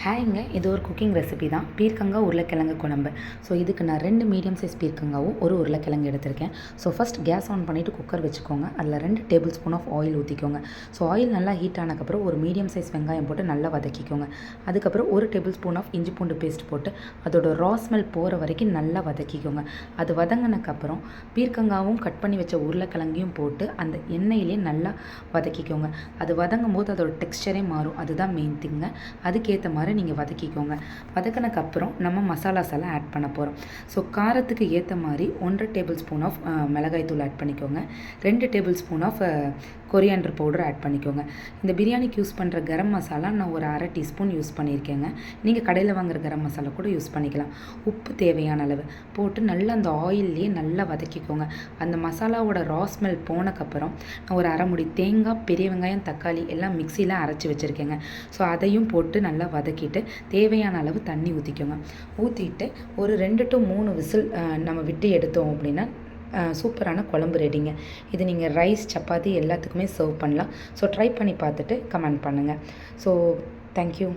ஹேங்க இது ஒரு cooking recipe தான். பீர்க்கங்காய் உருளைக்கிழங்கு குழம்பு. ஸோ இதுக்கு நான் 2 மீடியம் சைஸ் பீர்க்கங்காவும் ஒரு உருளைக்கிழங்கு எடுத்திருக்கேன். ஸோ ஃபஸ்ட் கேஸ் ஆன் பண்ணிவிட்டு குக்கர் வச்சுக்கோங்க. அதில் 2 டேபிள் ஸ்பூன் ஆஃப் ஆயில் ஊற்றிக்கோங்க. ஸோ ஆயில் நல்லா ஹீட் ஆனதுக்கப்புறம் ஒரு மீடியம் சைஸ் வெங்காயம் போட்டு நல்லா வதக்கிக்கோங்க. அதுக்கப்புறம் 1 டேபிள் ஸ்பூன் ஆஃப் இஞ்சி பூண்டு பேஸ்ட் போட்டு அதோட ரா ஸ்மெல் போகிற வரைக்கும் நல்லா வதக்கிக்கோங்க. அது வதங்கினதுக்கப்புறம் பீர்க்கங்காவும் கட் பண்ணி வச்ச உருளைக்கிழங்கையும் போட்டு அந்த எண்ணெயிலே நல்லா வதக்கிக்கோங்க. அது வதங்கும் போது அதோட டெக்ஸ்சரே மாறும். அதுதான் மெயின் திங்க. அதுக்கேற்ற மாதிரி நீங்கள் வதக்கிக்கோங்க. வதக்கினதுக்கப்புறம் நம்ம மசாலாஸ் எல்லாம் ஆட் பண்ண போகிறோம். ஸோ காரத்துக்கு ஏற்ற மாதிரி 1.5 டேபிள் ஸ்பூன் ஆஃப் மிளகாய் தூள் ஆட் பண்ணிக்கோங்க. 2 tablespoon of coriander powder add பண்ணிக்கோங்க. இந்த பிரியாணிக்கு யூஸ் பண்ணுற கரம் மசாலா நான் ஒரு 1/2 டீஸ்பூன் யூஸ் பண்ணியிருக்கேங்க. நீங்கள் கடையில் வாங்குகிற கரம் மசாலா கூட யூஸ் பண்ணிக்கலாம். உப்பு தேவையான அளவு போட்டு நல்லா அந்த ஆயில்லையே நல்லா வதக்கிக்கோங்க. அந்த மசாலாவோட ரா ஸ்மெல் போனக்கப்புறம் நான் ஒரு 1/2 முடி தேங்காய், பெரிய வெங்காயம், தக்காளி எல்லாம் மிக்சியில் அரைச்சி வச்சுருக்கேங்க. ஸோ அதையும் போட்டு நல்லா வதக்கிட்டு தேவையான அளவு தண்ணி ஊற்றிக்கோங்க. ஊற்றிட்டு ஒரு 2 to 3 விசில் நம்ம விட்டு எடுத்தோம் அப்படின்னா சூப்பரான குழம்பு ரெடிங்க. இது நீங்கள் ரைஸ், சப்பாத்தி எல்லாத்துக்குமே சர்வ் பண்ணலாம். ஸோ ட்ரை பண்ணி பார்த்துட்டு கமெண்ட் பண்ணுங்கள். So thank you.